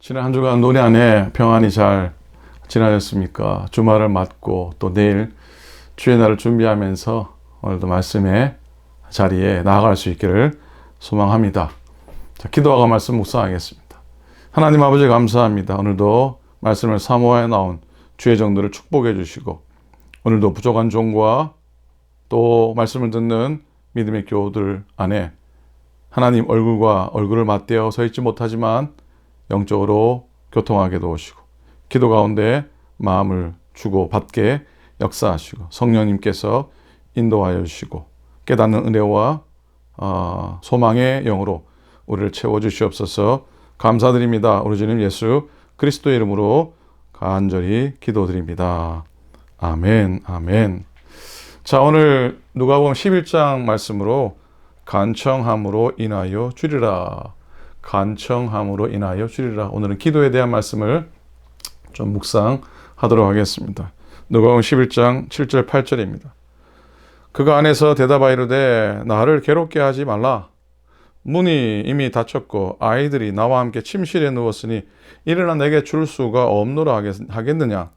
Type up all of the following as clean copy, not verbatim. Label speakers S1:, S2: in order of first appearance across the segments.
S1: 지난 한 주간 노래 안에 평안히 잘 지나셨습니까? 주말을 맞고 또 내일 주의 날을 준비하면서 오늘도 말씀의 자리에 나아갈 수 있기를 소망합니다. 자, 기도하고 말씀 묵상하겠습니다. 하나님 아버지 감사합니다. 오늘도 말씀을 사모하여 나온 주의 정도를 축복해 주시고 오늘도 부족한 종과 또 말씀을 듣는 믿음의 교우들 안에 하나님 얼굴과 얼굴을 맞대어 서 있지 못하지만 영적으로 교통하게 도우시고 기도 가운데 마음을 주고 받게 역사하시고 성령님께서 인도하여 주시고 깨닫는 은혜와 소망의 영으로 우리를 채워주시옵소서. 감사드립니다. 우리 주님 예수 그리스도의 이름으로 간절히 기도드립니다. 아멘, 아멘. 자, 오늘 누가복음 11장 말씀으로 간청함으로 인하여 주리라. 간청함으로 인하여 주리라. 오늘은 기도에 대한 말씀을 좀 묵상하도록 하겠습니다. 누가복음 11장 7절 8절입니다. 그가 안에서 대답하여 이르되 나를 괴롭게 하지 말라. 문이 이미 닫혔고 아이들이 나와 함께 침실에 누웠으니 일어나 내게 줄 수가 없노라 하겠느냐.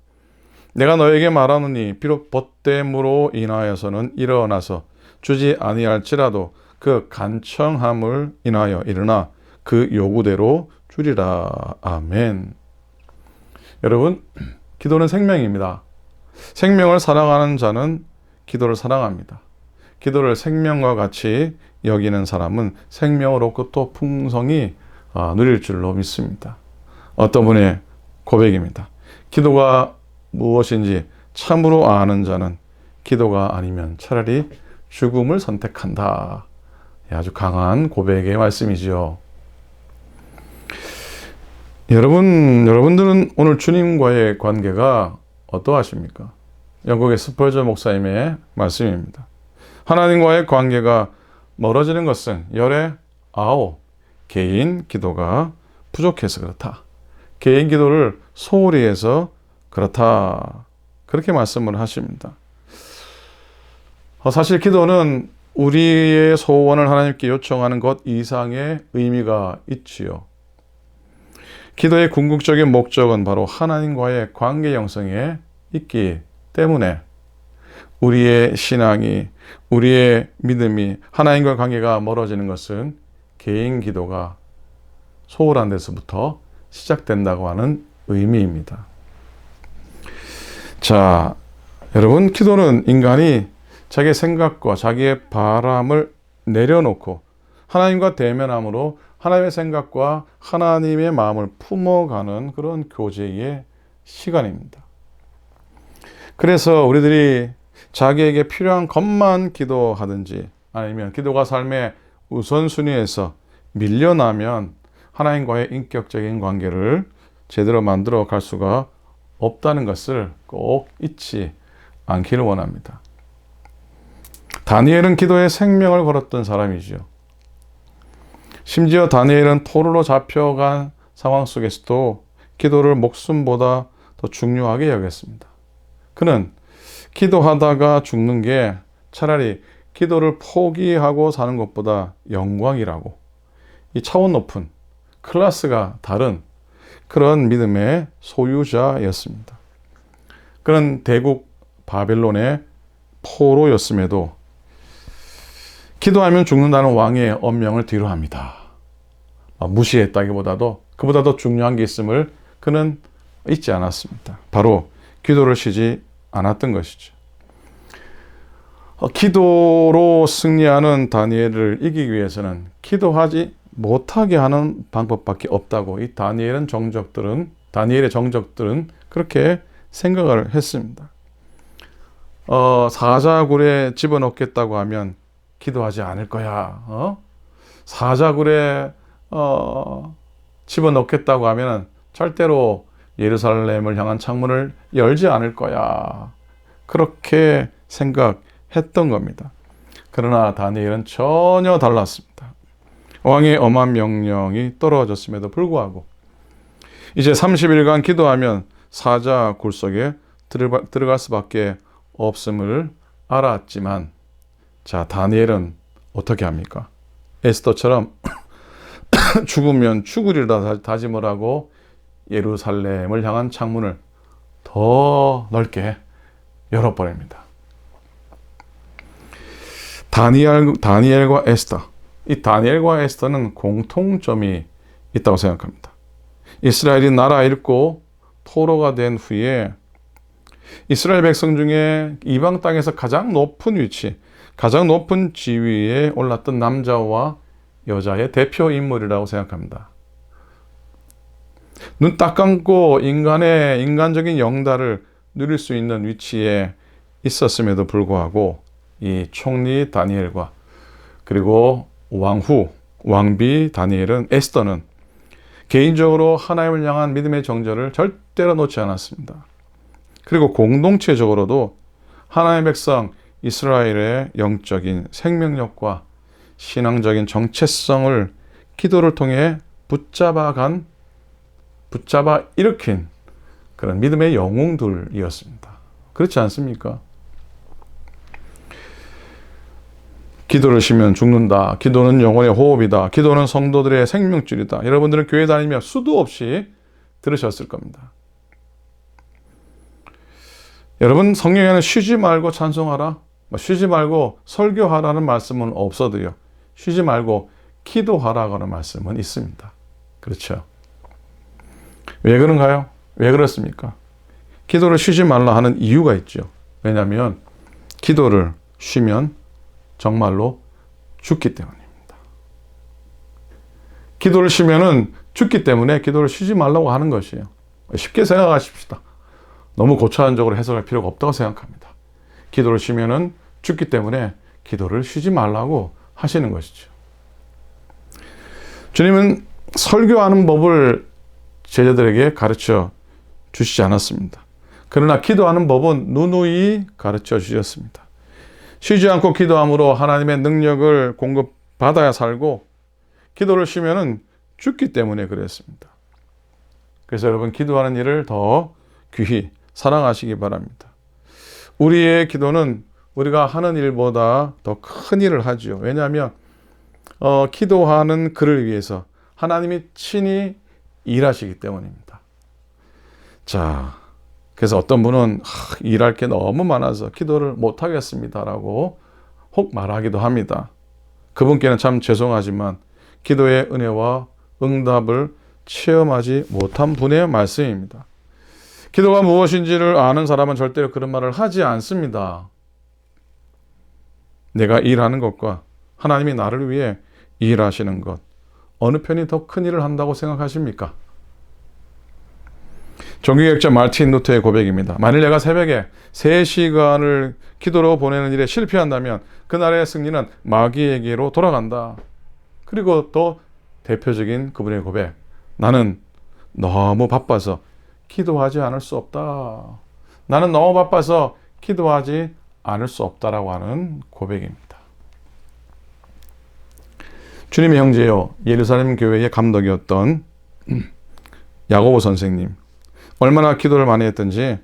S1: 내가 너에게 말하노니 비록 벗됨으로 인하여서는 일어나서 주지 아니할지라도 그 간청함을 인하여 일어나 그 요구대로 주리라. 아멘. 여러분, 기도는 생명입니다. 생명을 사랑하는 자는 기도를 사랑합니다. 기도를 생명과 같이 여기는 사람은 생명을 얻고 또 풍성히 누릴 줄로 믿습니다. 어떤 분의 고백입니다. 기도가 무엇인지 참으로 아는 자는 기도가 아니면 차라리 죽음을 선택한다. 아주 강한 고백의 말씀이지요. 여러분들은 오늘 주님과의 관계가 어떠하십니까? 영국의 스펄전 목사님의 말씀입니다. 하나님과의 관계가 멀어지는 것은 열의 아홉 개인 기도가 부족해서 그렇다. 개인 기도를 소홀히 해서 그렇다. 그렇게 말씀을 하십니다. 사실 기도는 우리의 소원을 하나님께 요청하는 것 이상의 의미가 있지요. 기도의 궁극적인 목적은 바로 하나님과의 관계 형성에 있기 때문에 우리의 신앙이, 우리의 믿음이 하나님과 관계가 멀어지는 것은 개인 기도가 소홀한 데서부터 시작된다고 하는 의미입니다. 자, 여러분, 기도는 인간이 자기의 생각과 자기의 바람을 내려놓고 하나님과 대면함으로 하나님의 생각과 하나님의 마음을 품어가는 그런 교제의 시간입니다. 그래서 우리들이 자기에게 필요한 것만 기도하든지 아니면 기도가 삶의 우선순위에서 밀려나면 하나님과의 인격적인 관계를 제대로 만들어 갈 수가 없다는 것을 꼭 잊지 않기를 원합니다. 다니엘은 기도에 생명을 걸었던 사람이죠. 심지어 다니엘은 포로로 잡혀간 상황 속에서도 기도를 목숨보다 더 중요하게 여겼습니다. 그는 기도하다가 죽는 게 차라리 기도를 포기하고 사는 것보다 영광이라고, 이 차원 높은 클래스가 다른 그런 믿음의 소유자였습니다. 그는 대국 바벨론의 포로였음에도 기도하면 죽는다는 왕의 엄명을 뒤로합니다. 무시했다기보다도 그보다 더 중요한 게 있음을 그는 잊지 않았습니다. 바로 기도를 쉬지 않았던 것이죠. 기도로 승리하는 다니엘을 이기기 위해서는 기도하지 못하게 하는 방법밖에 없다고 이 다니엘의 정적들은 그렇게 생각을 했습니다. 사자굴에 집어넣겠다고 하면 기도하지 않을 거야. 사자굴에 집어넣겠다고 하면 절대로 예루살렘을 향한 창문을 열지 않을 거야. 그렇게 생각했던 겁니다. 그러나 다니엘은 전혀 달랐습니다. 왕의 엄한 명령이 떨어졌음에도 불구하고 이제 30일간 기도하면 사자굴 속에 들어갈 수밖에 없음을 알았지만 자, 다니엘은 어떻게 합니까? 에스더처럼 죽으면 죽으리라 다짐을 하고 예루살렘을 향한 창문을 더 넓게 열어버립니다. 다니엘과 에스더. 이 다니엘과 에스더는 공통점이 있다고 생각합니다. 이스라엘이 나라 잃고 포로가 된 후에 이스라엘 백성 중에 이방 땅에서 가장 높은 위치, 가장 높은 지위에 올랐던 남자와 여자의 대표 인물이라고 생각합니다. 눈 딱 감고 인간적인 영달을 누릴 수 있는 위치에 있었음에도 불구하고 이 총리 다니엘과 그리고 왕비 다니엘은 에스더는 개인적으로 하나님을 향한 믿음의 정절을 절대로 놓지 않았습니다. 그리고 공동체적으로도 하나님의 백성 이스라엘의 영적인 생명력과 신앙적인 정체성을 기도를 통해 붙잡아 일으킨 그런 믿음의 영웅들이었습니다. 그렇지 않습니까? 기도를 쉬면 죽는다. 기도는 영혼의 호흡이다. 기도는 성도들의 생명줄이다. 여러분들은 교회 다니며 수도 없이 들으셨을 겁니다. 여러분, 성경에는 쉬지 말고 찬송하라, 쉬지 말고 설교하라는 말씀은 없어도요, 쉬지 말고 기도하라는 말씀은 있습니다. 그렇죠? 왜 그런가요? 왜 그렇습니까? 기도를 쉬지 말라 하는 이유가 있죠. 왜냐하면 기도를 쉬면 정말로 죽기 때문입니다. 기도를 쉬면은 죽기 때문에 기도를 쉬지 말라고 하는 것이에요. 쉽게 생각하십시다. 너무 고차원적으로 해석할 필요가 없다고 생각합니다. 기도를 쉬면은 죽기 때문에 기도를 쉬지 말라고 하시는 것이죠. 주님은 설교하는 법을 제자들에게 가르쳐 주시지 않았습니다. 그러나 기도하는 법은 누누이 가르쳐 주셨습니다. 쉬지 않고 기도함으로 하나님의 능력을 공급받아야 살고, 기도를 쉬면은 죽기 때문에 그랬습니다. 그래서 여러분, 기도하는 일을 더 귀히 사랑하시기 바랍니다. 우리의 기도는 우리가 하는 일보다 더 큰 일을 하죠. 왜냐하면 기도하는 그를 위해서 하나님이 친히 일하시기 때문입니다. 자, 그래서 어떤 분은 일할 게 너무 많아서 기도를 못하겠습니다라고 혹 말하기도 합니다. 그분께는 참 죄송하지만 기도의 은혜와 응답을 체험하지 못한 분의 말씀입니다. 기도가 무엇인지를 아는 사람은 절대로 그런 말을 하지 않습니다. 내가 일하는 것과 하나님이 나를 위해 일하시는 것, 어느 편이 더 큰 일을 한다고 생각하십니까? 종교개혁자 마르틴 루터의 고백입니다. 만일 내가 새벽에 3시간을 기도로 보내는 일에 실패한다면 그날의 승리는 마귀에게로 돌아간다. 그리고 또 대표적인 그분의 고백, 나는 너무 바빠서 기도하지 않을 수 없다. 나는 너무 바빠서 기도하지 않을 수 없다라고 하는 고백입니다. 주님의 형제요, 예루살렘 교회의 감독이었던 야고보 선생님, 얼마나 기도를 많이 했던지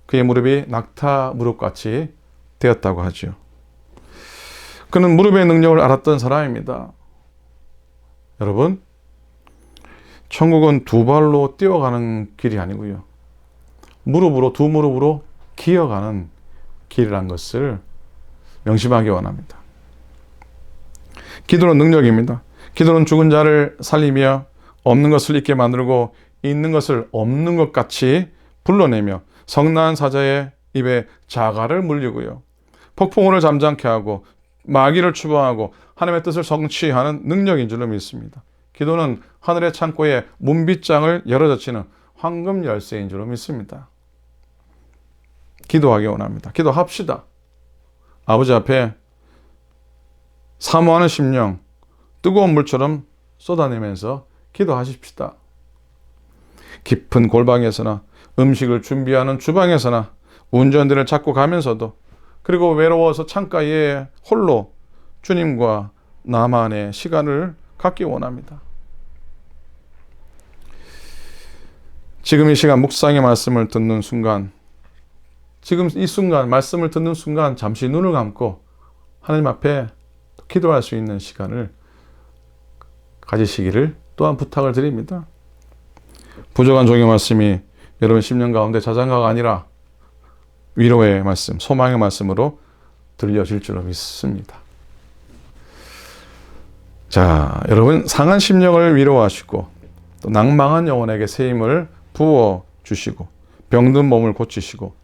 S1: 그의 무릎이 낙타 무릎같이 되었다고 하죠. 그는 무릎의 능력을 알았던 사람입니다. 여러분, 천국은 2발로 뛰어가는 길이 아니고요, 두 무릎으로 기어가는 길이라는 것을 명심하기 원합니다. 기도는 능력입니다. 기도는 죽은 자를 살리며 없는 것을 있게 만들고 있는 것을 없는 것 같이 불러내며 성난 사자의 입에 자갈을 물리고요, 폭풍우를 잠잠케 하고 마귀를 추방하고 하나님의 뜻을 성취하는 능력인 줄로 믿습니다. 기도는 하늘의 창고에 문빗장을 열어젖히는 황금 열쇠인 줄로 믿습니다. 기도하기 원합니다. 기도합시다. 아버지 앞에 사모하는 심령 뜨거운 물처럼 쏟아내면서 기도하십시다. 깊은 골방에서나 음식을 준비하는 주방에서나 운전대를 잡고 가면서도, 그리고 외로워서 창가에 홀로 주님과 나만의 시간을 갖기 원합니다. 지금 이 시간 묵상의 말씀을 듣는 순간, 지금 이 순간 말씀을 듣는 순간 잠시 눈을 감고 하나님 앞에 기도할 수 있는 시간을 가지시기를 또한 부탁을 드립니다. 부족한 종의 말씀이 여러분 심령 가운데 자장가가 아니라 위로의 말씀, 소망의 말씀으로 들려질 줄로 믿습니다. 자, 여러분 상한 심령을 위로하시고 또 낭망한 영혼에게 새 힘을 부어주시고 병든 몸을 고치시고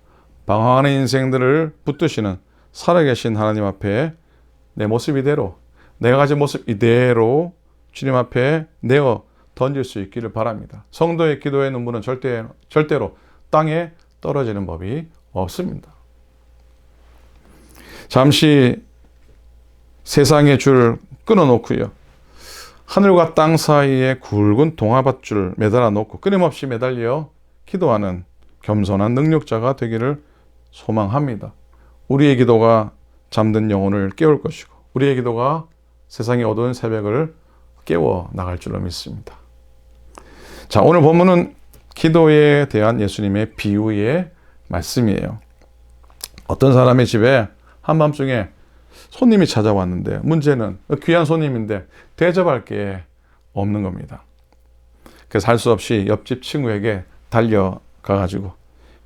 S1: 방황하는 인생들을 붙드시는 살아계신 하나님 앞에 내 모습 이대로, 내가 가진 모습 이대로 주님 앞에 내어 던질 수 있기를 바랍니다. 성도의 기도의 눈물은 절대로 땅에 떨어지는 법이 없습니다. 잠시 세상의 줄 끊어놓고요. 하늘과 땅 사이에 굵은 동화밧줄 매달아 놓고 끊임없이 매달려 기도하는 겸손한 능력자가 되기를 소망합니다. 우리의 기도가 잠든 영혼을 깨울 것이고 우리의 기도가 세상의 어두운 새벽을 깨워 나갈 줄로 믿습니다. 자, 오늘 본문은 기도에 대한 예수님의 비유의 말씀이에요. 어떤 사람의 집에 한밤중에 손님이 찾아왔는데 문제는 귀한 손님인데 대접할 게 없는 겁니다. 그래서 할 수 없이 옆집 친구에게 달려가가지고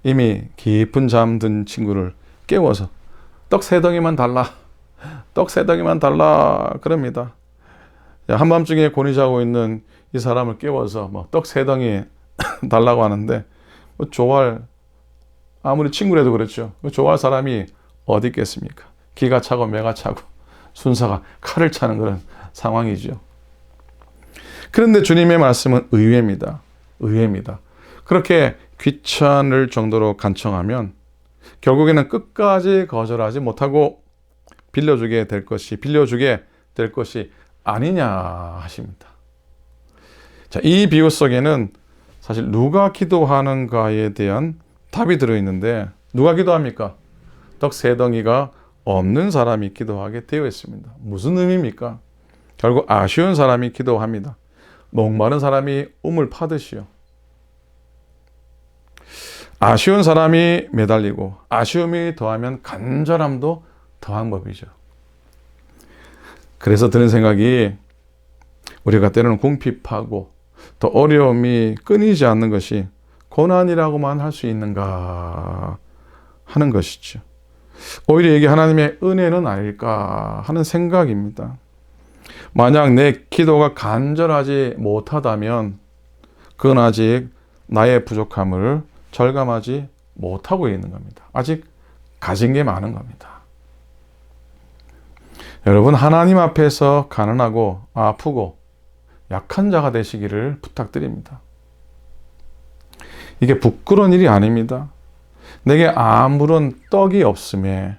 S1: 이미 깊은 잠든 친구를 깨워서 떡 3덩이만 달라. 떡 3덩이만 달라. 그럽니다. 한밤중에 곤히 자고 있는 이 사람을 깨워서 떡 3덩이 달라고 하는데 좋아할, 아무리 친구라도 그렇죠. 좋아할 사람이 어디 있겠습니까? 기가 차고 매가 차고 순사가 칼을 차는 그런 상황이죠. 그런데 주님의 말씀은 의외입니다. 의외입니다. 그렇게 귀찮을 정도로 간청하면 결국에는 끝까지 거절하지 못하고 빌려주게 될 것이 아니냐 하십니다. 자, 이 비유 속에는 사실 누가 기도하는가에 대한 답이 들어있는데 누가 기도합니까? 떡 3덩이가 없는 사람이 기도하게 되어 있습니다. 무슨 의미입니까? 결국 아쉬운 사람이 기도합니다. 목마른 사람이 우물 파듯이요. 아쉬운 사람이 매달리고 아쉬움이 더하면 간절함도 더한 법이죠. 그래서 드는 생각이 우리가 때로는 궁핍하고 또 어려움이 끊이지 않는 것이 고난이라고만 할 수 있는가 하는 것이죠. 오히려 이게 하나님의 은혜는 아닐까 하는 생각입니다. 만약 내 기도가 간절하지 못하다면 그건 아직 나의 부족함을 절감하지 못하고 있는 겁니다. 아직 가진 게 많은 겁니다. 여러분, 하나님 앞에서 가난하고 아프고 약한 자가 되시기를 부탁드립니다. 이게 부끄러운 일이 아닙니다. 내게 아무런 떡이 없음에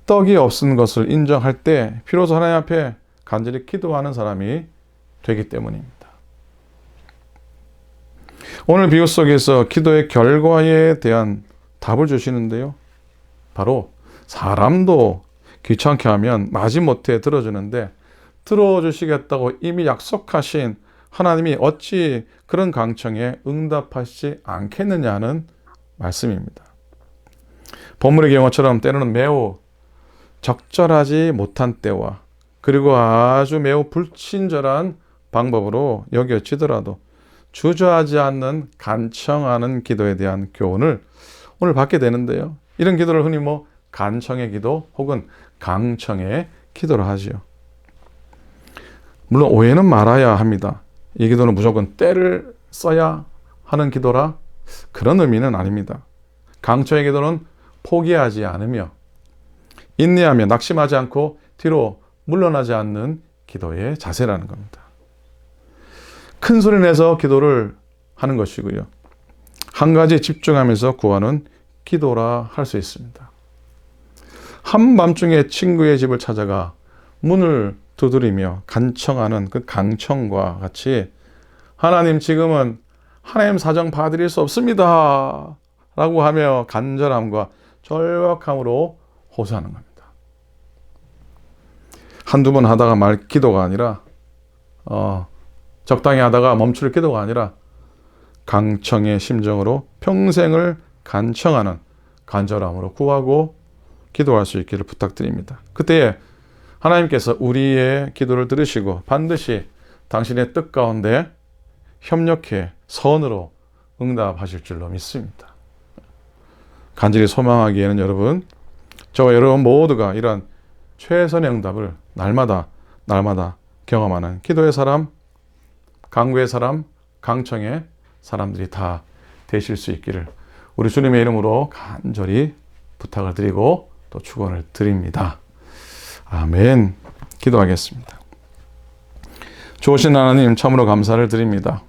S1: 떡이 없은 것을 인정할 때 비로소 하나님 앞에 간절히 기도하는 사람이 되기 때문입니다. 오늘 비유 속에서 기도의 결과에 대한 답을 주시는데요. 바로 사람도 귀찮게 하면 마지못해 들어주는데 들어주시겠다고 이미 약속하신 하나님이 어찌 그런 강청에 응답하시지 않겠느냐는 말씀입니다. 본문의 경우처럼 때로는 매우 적절하지 못한 때와 그리고 아주 매우 불친절한 방법으로 여겨지더라도 주저하지 않는 간청하는 기도에 대한 교훈을 오늘 받게 되는데요. 이런 기도를 흔히 간청의 기도 혹은 강청의 기도를 하지요. 물론 오해는 말아야 합니다. 이 기도는 무조건 때를 써야 하는 기도라 그런 의미는 아닙니다. 강청의 기도는 포기하지 않으며 인내하며 낙심하지 않고 뒤로 물러나지 않는 기도의 자세라는 겁니다. 큰 소리 내서 기도를 하는 것이고요. 한 가지에 집중하면서 구하는 기도라 할 수 있습니다. 한밤중에 친구의 집을 찾아가 문을 두드리며 간청하는 그 강청과 같이 하나님, 지금은 하나님 사정 봐드릴 수 없습니다 라고 하며 간절함과 절박함으로 호소하는 겁니다. 한두 번 하다가 말 기도가 아니라 적당히 하다가 멈출 기도가 아니라 강청의 심정으로 평생을 간청하는 간절함으로 구하고 기도할 수 있기를 부탁드립니다. 그때에 하나님께서 우리의 기도를 들으시고 반드시 당신의 뜻 가운데 협력해 선으로 응답하실 줄로 믿습니다. 간절히 소망하기에는 여러분, 저와 여러분 모두가 이러한 최선의 응답을 날마다 경험하는 기도의 사람, 강구의 사람, 강청의 사람들이 다 되실 수 있기를 우리 주님의 이름으로 간절히 부탁을 드리고 또 축원을 드립니다. 아멘. 기도하겠습니다. 좋으신 하나님, 참으로 감사를 드립니다.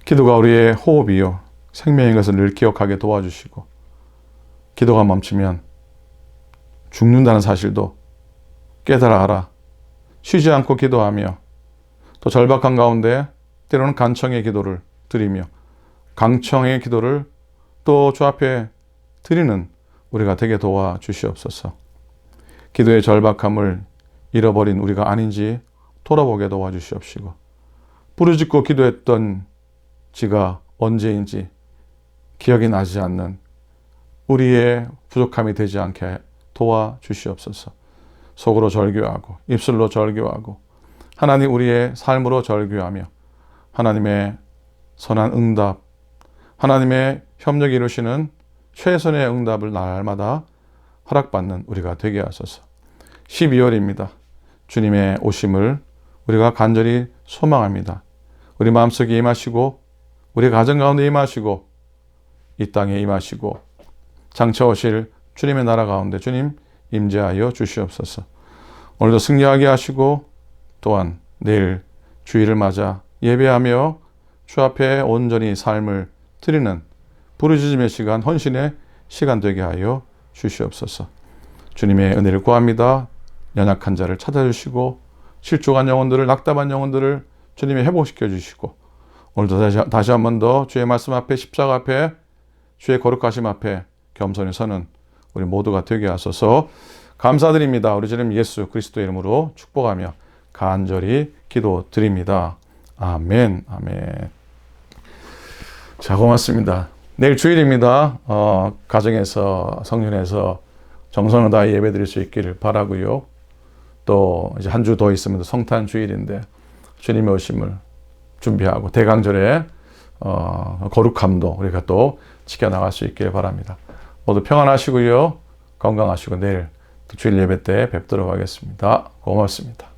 S1: 기도가 우리의 호흡이요 생명인 것을 늘 기억하게 도와주시고, 기도가 멈추면 죽는다는 사실도 깨달아 알아 쉬지 않고 기도하며, 또 절박한 가운데 때로는 간청의 기도를 드리며 강청의 기도를 또 주 앞에 드리는 우리가 되게 도와주시옵소서. 기도의 절박함을 잃어버린 우리가 아닌지 돌아보게 도와주시옵시고, 부르짖고 기도했던 지가 언제인지 기억이 나지 않는 우리의 부족함이 되지 않게 도와주시옵소서. 속으로 절규하고 입술로 절규하고 하나님 우리의 삶으로 절규하며 하나님의 선한 응답, 하나님의 협력이 이루시는 최선의 응답을 날마다 허락받는 우리가 되게 하소서. 12월입니다. 주님의 오심을 우리가 간절히 소망합니다. 우리 마음속에 임하시고 우리 가정 가운데 임하시고 이 땅에 임하시고 장차 오실 주님의 나라 가운데 주님 임재하여 주시옵소서. 오늘도 승리하게 하시고 또한 내일 주일을 맞아 예배하며 주 앞에 온전히 삶을 드리는 부르짖음의 시간, 헌신의 시간 되게 하여 주시옵소서. 주님의 은혜를 구합니다. 연약한 자를 찾아주시고 실족한 영혼들을, 낙담한 영혼들을 주님이 회복시켜 주시고, 오늘도 다시 한 번 더 주의 말씀 앞에, 십자가 앞에, 주의 거룩하심 앞에 겸손히 서는 우리 모두가 되게 하소서. 감사드립니다. 우리 주님 예수 그리스도의 이름으로 축복하며 간절히 기도드립니다. 아멘. 아멘. 자, 고맙습니다. 내일 주일입니다. 가정에서, 성전에서 정성을 다해 예배드릴 수 있기를 바라고요. 또 이제 한 주 더 있으면 성탄 주일인데 주님의 오심을 준비하고 대강절의 거룩함도 우리가 또 지켜나갈 수 있기를 바랍니다. 모두 평안하시고요. 건강하시고 내일 주일 예배 때 뵙도록 하겠습니다. 고맙습니다.